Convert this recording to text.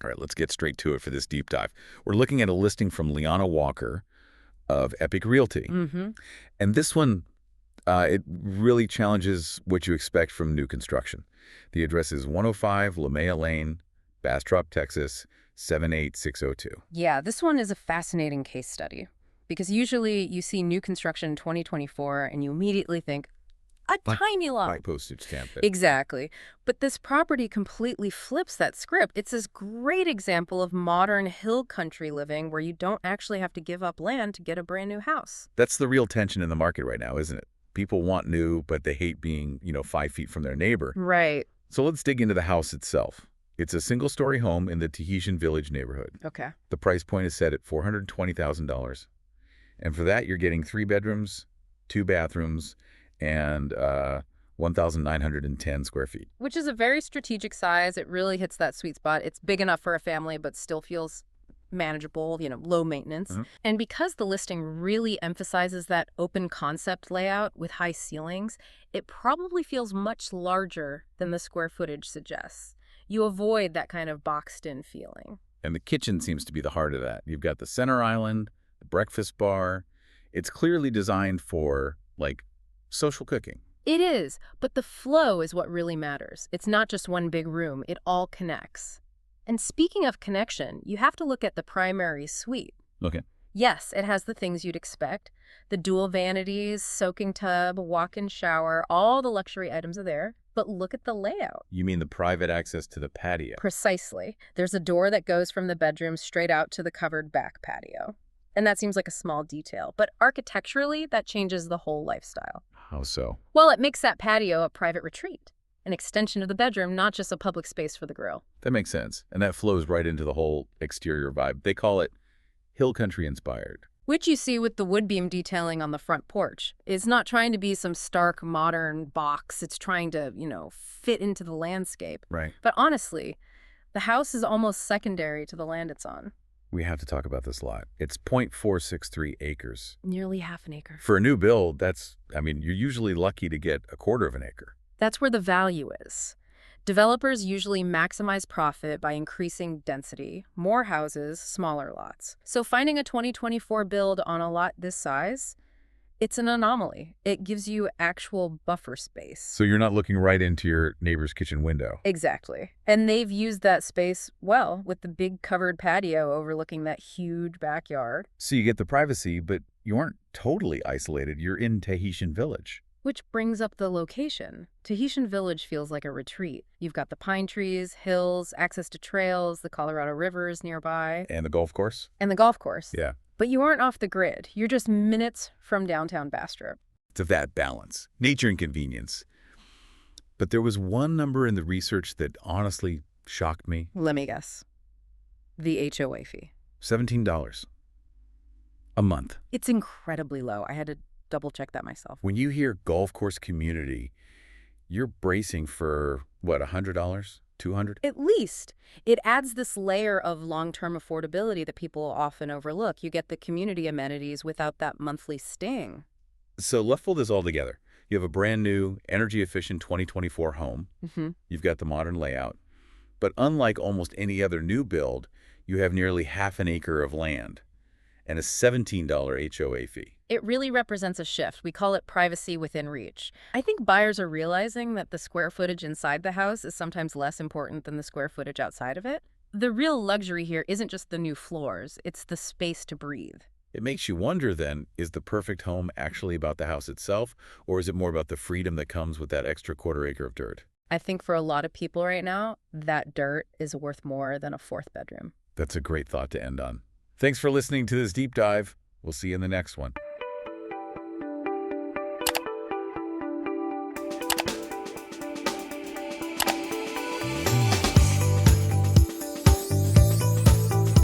All right, let's get straight to it for this deep dive. We're looking at a listing from Liana Walker of Epique Realty. And this one, it really challenges what you expect from new construction. The address is 105 Laumaia Ln, Bastrop, Texas, 78602. Yeah, this one is a fascinating case study because usually you see new construction in 2024 and you immediately think, a tiny lot. Like postage stamp it. Exactly. But this property completely flips that script. It's this great example of modern hill country living where you don't actually have to give up land to get a brand new house. That's the real tension in the market right now, isn't it? People want new, but they hate being, 5 feet from their neighbor. Right. So let's dig into the house itself. It's a single-story home in the Tahitian Village neighborhood. Okay. The price point is set at $420,000. And for that, you're getting 3 bedrooms, 2 bathrooms, and 1,910 square feet. Which is a very strategic size. It really hits that sweet spot. It's big enough for a family, but still feels manageable, low maintenance. And because the listing really emphasizes that open concept layout with high ceilings, it probably feels much larger than the square footage suggests. You avoid that kind of boxed-in feeling. And the kitchen seems to be the heart of that. You've got the center island, the breakfast bar. It's clearly designed for, social cooking. It is, but the flow is what really matters. It's not just one big room. It all connects. And speaking of connection, you have to look at the primary suite. Okay. Yes, it has the things you'd expect. The dual vanities, soaking tub, walk-in shower, all the luxury items are there. But look at the layout. You mean the private access to the patio? Precisely. There's a door that goes from the bedroom straight out to the covered back patio. And that seems like a small detail. But architecturally, that changes the whole lifestyle. How so? Well, it makes that patio a private retreat. An extension of the bedroom, not just a public space for the grill. That makes sense. And that flows right into the whole exterior vibe. They call it hill country inspired. Which you see with the wood beam detailing on the front porch. It's not trying to be some stark modern box. It's trying to, fit into the landscape. Right. But honestly, the house is almost secondary to the land it's on. We have to talk about this lot. It's 0.463 acres. Nearly half an acre. For a new build, you're usually lucky to get a quarter of an acre. That's where the value is. Developers usually maximize profit by increasing density, more houses, smaller lots. So finding a 2024 build on a lot this size, it's an anomaly. It gives you actual buffer space. So you're not looking right into your neighbor's kitchen window. Exactly. And they've used that space well with the big covered patio overlooking that huge backyard. So you get the privacy, but you aren't totally isolated. You're in Tahitian Village. Which brings up the location. Tahitian Village feels like a retreat. You've got the pine trees, hills, access to trails, the Colorado River is nearby. And the golf course? And the golf course. Yeah. But you aren't off the grid. You're just minutes from downtown Bastrop. To that balance, nature and convenience. But there was one number in the research that honestly shocked me. Let me guess. The HOA fee. $17 a month. It's incredibly low. I had to double-check that myself. When you hear golf course community, you're bracing for, what, $100? $200? At least. It adds this layer of long-term affordability that people often overlook. You get the community amenities without that monthly sting. So let's pull this all together. You have a brand new, energy-efficient 2024 home. You've got the modern layout. But unlike almost any other new build, you have nearly half an acre of land and a $17 HOA fee. It really represents a shift. We call it privacy within reach. I think buyers are realizing that the square footage inside the house is sometimes less important than the square footage outside of it. The real luxury here isn't just the new floors, it's the space to breathe. It makes you wonder then, is the perfect home actually about the house itself, or is it more about the freedom that comes with that extra quarter acre of dirt? I think for a lot of people right now, that dirt is worth more than a 4th bedroom. That's a great thought to end on. Thanks for listening to this deep dive. We'll see you in the next one.